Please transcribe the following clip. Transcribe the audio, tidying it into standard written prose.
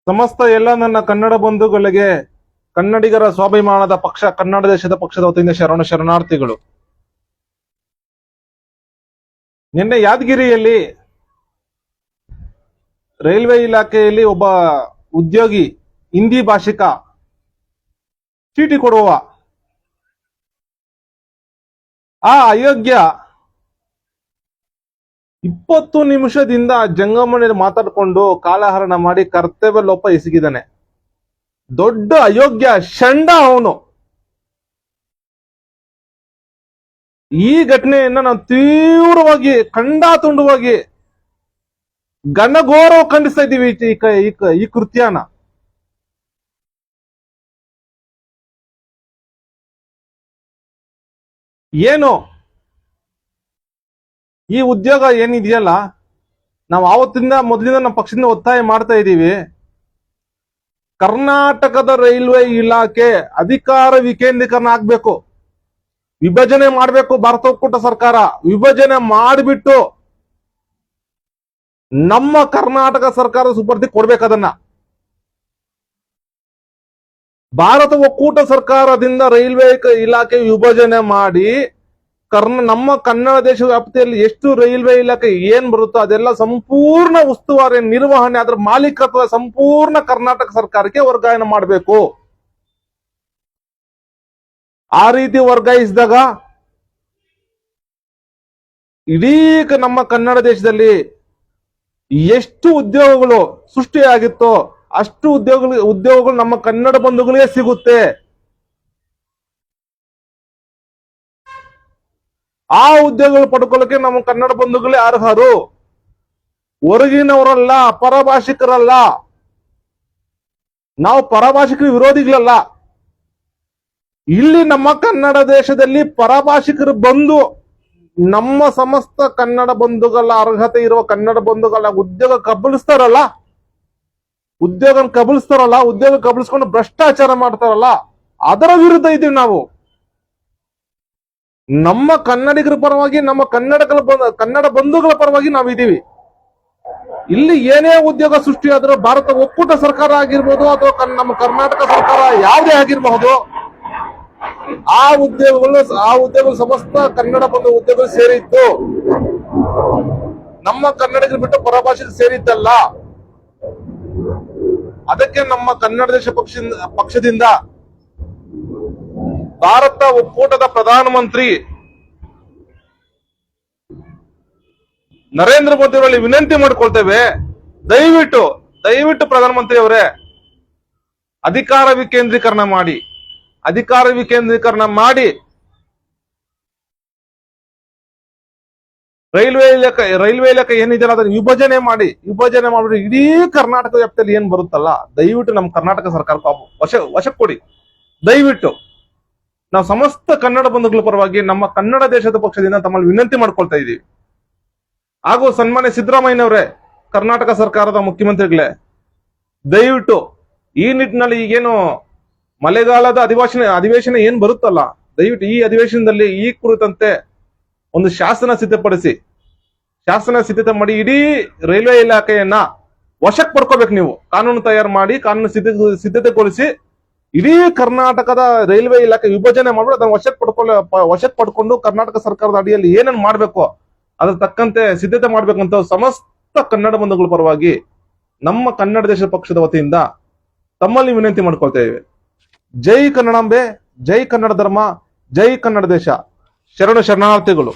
ಸಮಸ್ತ ಎಲ್ಲ ನನ್ನ ಕನ್ನಡ ಬಂಧುಗಳಿಗೆ ಕನ್ನಡಿಗರ ಸ್ವಾಭಿಮಾನದ ಪಕ್ಷ ಕನ್ನಡ ದೇಶದ ಪಕ್ಷದ ವತಿಯಿಂದ ಶರಣಾರ್ಥಿಗಳು. ನಿನ್ನೆ ಯಾದಗಿರಿಯಲ್ಲಿ ರೈಲ್ವೆ ಇಲಾಖೆಯಲ್ಲಿ ಒಬ್ಬ ಉದ್ಯೋಗಿ ಹಿಂದಿ ಭಾಷಿಕ ಚೀಟಿ ಕೊಡುವ ಆ ಅಯೋಗ್ಯ 20 ನಿಮಿಷದಿಂದ ಜಂಗಮಣಿಯಲ್ಲಿ ಮಾತಾಡಿಕೊಂಡು ಕಾಲಹರಣ ಮಾಡಿ ಕರ್ತವ್ಯ ಲೋಪ ಎಸಗಿದ್ದಾನೆ. ದೊಡ್ಡ ಅಯೋಗ್ಯ ಷಂಡ ಅವನು. ಈ ಘಟನೆಯನ್ನ ನಾವು ತೀವ್ರವಾಗಿ ಖಂಡಾತುಂಡವಾಗಿ ಘನಘೋರ ಖಂಡಿಸ್ತಾ ಇದ್ದೀವಿ. ಈ ಕೃತ್ಯನ ಏನು ಈ ಉದ್ಯೋಗ ಏನಿದೆಯಲ್ಲ, ನಾವು ಮೊದಲಿಂದ ನಮ್ಮ ಪಕ್ಷದಿಂದ ಒತ್ತಾಯ ಮಾಡ್ತಾ ಇದ್ದೀವಿ. ಕರ್ನಾಟಕದ ರೈಲ್ವೆ ಇಲಾಖೆ ಅಧಿಕಾರ ವಿಕೇಂದ್ರೀಕರಣ ಆಗ್ಬೇಕು, ವಿಭಜನೆ ಮಾಡಬೇಕು. ಭಾರತ ಒಕ್ಕೂಟ ಸರ್ಕಾರ ವಿಭಜನೆ ಮಾಡಿಬಿಟ್ಟು ನಮ್ಮ ಕರ್ನಾಟಕ ಸರ್ಕಾರ ಸುಪರ್ದಿ ಕೊಡ್ಬೇಕದನ್ನ. ಭಾರತ ಒಕ್ಕೂಟ ಸರ್ಕಾರದಿಂದ ರೈಲ್ವೆ ಇಲಾಖೆ ವಿಭಜನೆ ಮಾಡಿ ನಮ್ಮ ಕನ್ನಡ ದೇಶ ವ್ಯಾಪ್ತಿಯಲ್ಲಿ ಎಷ್ಟು ರೈಲ್ವೆ ಇಲಾಖೆ ಏನ್ ಬರುತ್ತೋ ಅದೆಲ್ಲ ಸಂಪೂರ್ಣ ಉಸ್ತುವಾರಿ ನಿರ್ವಹಣೆ, ಅದರ ಮಾಲೀಕತ್ವ ಸಂಪೂರ್ಣ ಕರ್ನಾಟಕ ಸರ್ಕಾರಕ್ಕೆ ವರ್ಗಾವಣೆ ಮಾಡಬೇಕು. ಆ ರೀತಿ ವರ್ಗಾಯಿಸಿದಾಗ ಇಡೀ ನಮ್ಮ ಕನ್ನಡ ದೇಶದಲ್ಲಿ ಎಷ್ಟು ಉದ್ಯೋಗಗಳು ಸೃಷ್ಟಿಯಾಗಿತ್ತೋ ಅಷ್ಟು ಉದ್ಯೋಗಗಳು ನಮ್ಮ ಕನ್ನಡ ಬಂಧುಗಳಿಗೆ ಸಿಗುತ್ತೆ. ಆ ಉದ್ಯೋಗಗಳು ಪಡ್ಕೊಳ್ಳೋಕೆ ನಮ್ಮ ಕನ್ನಡ ಬಂಧುಗಳೇ ಅರ್ಹರು, ಹೊರಗಿನವರಲ್ಲ, ಪರಭಾಷಿಕರಲ್ಲ. ನಾವು ಪರಭಾಷಿಕರ ವಿರೋಧಿಗಳಲ್ಲ. ಇಲ್ಲಿ ನಮ್ಮ ಕನ್ನಡ ದೇಶದಲ್ಲಿ ಪರಭಾಷಿಕರು ಬಂದು ನಮ್ಮ ಸಮಸ್ತ ಕನ್ನಡ ಬಂಧುಗಳ ಅರ್ಹತೆ ಇರುವ ಕನ್ನಡ ಬಂಧುಗಳ ಉದ್ಯೋಗ ಕಬಳಿಸ್ತಾರಲ್ಲ, ಉದ್ಯೋಗ ಕಬಳಿಸ್ಕೊಂಡು ಭ್ರಷ್ಟಾಚಾರ ಮಾಡ್ತಾರಲ್ಲ, ಅದರ ವಿರುದ್ಧ ಇದ್ದೀವಿ ನಾವು. ನಮ್ಮ ಕನ್ನಡಿಗರ ಪರವಾಗಿ, ನಮ್ಮ ಕನ್ನಡ ಬಂಧುಗಳ ಪರವಾಗಿ ನಾವಿದ್ದೀವಿ. ಇಲ್ಲಿ ಏನೇ ಉದ್ಯೋಗ ಸೃಷ್ಟಿಯಾದರೂ ಭಾರತ ಒಕ್ಕೂಟ ಸರ್ಕಾರ ಆಗಿರ್ಬೋದು ಅಥವಾ ನಮ್ಮ ಕರ್ನಾಟಕ ಸರ್ಕಾರ ಯಾವುದೇ ಆಗಿರಬಹುದು, ಆ ಉದ್ಯೋಗಗಳು ಸಮಸ್ತ ಕನ್ನಡ ಬಂಧು ಉದ್ಯೋಗಗಳು ಸೇರಿತ್ತು. ನಮ್ಮ ಕನ್ನಡಿಗರು ಬಿಟ್ಟು ಪರಭಾಷೆಗೆ ಸೇರಿದ್ದಲ್ಲ. ಅದಕ್ಕೆ ನಮ್ಮ ಕನ್ನಡ ದೇಶ ಪಕ್ಷದಿಂದ ಭಾರತ ಒಕ್ಕೂಟದ ಪ್ರಧಾನಮಂತ್ರಿ ನರೇಂದ್ರ ಮೋದಿ ಅವರಲ್ಲಿ ವಿನಂತಿ ಮಾಡಿಕೊಳ್ತೇವೆ, ದಯವಿಟ್ಟು ಪ್ರಧಾನಮಂತ್ರಿ ಅವರೇ ಅಧಿಕಾರ ವಿಕೇಂದ್ರೀಕರಣ ಮಾಡಿ ರೈಲ್ವೆ ಇಲಾಖೆ ಏನಿದೆ ಅದನ್ನು ವಿಭಜನೆ ಮಾಡಿ ಇಡೀ ಕರ್ನಾಟಕ ವ್ಯಾಪ್ತಿಯಲ್ಲಿ ಏನ್ ಬರುತ್ತಲ್ಲ, ದಯವಿಟ್ಟು ನಮ್ಮ ಕರ್ನಾಟಕ ಸರ್ಕಾರಕ್ಕೆ ವಶಕ್ಕೆ ಕೊಡಿ. ದಯವಿಟ್ಟು ನಾವು ಸಮಸ್ತ ಕನ್ನಡ ಬಂಧುಗಳ ಪರವಾಗಿ ನಮ್ಮ ಕನ್ನಡ ದೇಶದ ಪಕ್ಷದಿಂದ ತಮ್ಮಲ್ಲಿ ವಿನಂತಿ ಮಾಡ್ಕೊಳ್ತಾ ಇದ್ದೀವಿ. ಹಾಗೂ ಸನ್ಮಾನ್ಯ ಸಿದ್ದರಾಮಯ್ಯನವರೇ, ಕರ್ನಾಟಕ ಸರ್ಕಾರದ ಮುಖ್ಯಮಂತ್ರಿಗಳೇ, ದಯವಿಟ್ಟು ಈ ನಿಟ್ಟಿನಲ್ಲಿ ಈಗೇನು ಮಳೆಗಾಲದ ಅಧಿವೇಶನ ಏನ್ ಬರುತ್ತಲ್ಲ, ದಯವಿಟ್ಟು ಈ ಅಧಿವೇಶನದಲ್ಲಿ ಈ ಕುರಿತಂತೆ ಒಂದು ಶಾಸನ ಸಿದ್ಧತೆ ಮಾಡಿ ಇಡೀ ರೈಲ್ವೆ ಇಲಾಖೆಯನ್ನ ವಶಕ್ಕೆ ಪಡ್ಕೋಬೇಕು. ನೀವು ಕಾನೂನು ತಯಾರು ಮಾಡಿ ಕಾನೂನು ಸಿದ್ಧತೆಗೊಳಿಸಿ ಇಡೀ ಕರ್ನಾಟಕದ ರೈಲ್ವೆ ಇಲಾಖೆ ವಿಭಜನೆ ಮಾಡ್ಬಿಟ್ಟು ಅದನ್ನ ವಶಕ್ಕೆ ಪಡ್ಕೊಂಡು ಕರ್ನಾಟಕ ಸರ್ಕಾರದ ಅಡಿಯಲ್ಲಿ ಏನೇನು ಮಾಡ್ಬೇಕು ಅದ್ರ ತಕ್ಕಂತೆ ಸಿದ್ಧತೆ ಮಾಡ್ಬೇಕಂತ ಸಮಸ್ತ ಕನ್ನಡ ಬಂಧುಗಳ ಪರವಾಗಿ ನಮ್ಮ ಕನ್ನಡ ದೇಶ ಪಕ್ಷದ ವತಿಯಿಂದ ತಮ್ಮಲ್ಲಿ ವಿನಂತಿ ಮಾಡ್ಕೊಳ್ತೇವೆ. ಜೈ ಕನ್ನಡಾಂಬೆ, ಜೈ ಕನ್ನಡ ಧರ್ಮ, ಜೈ ಕನ್ನಡ ದೇಶ. ಶರಣಾರ್ಥಿಗಳು.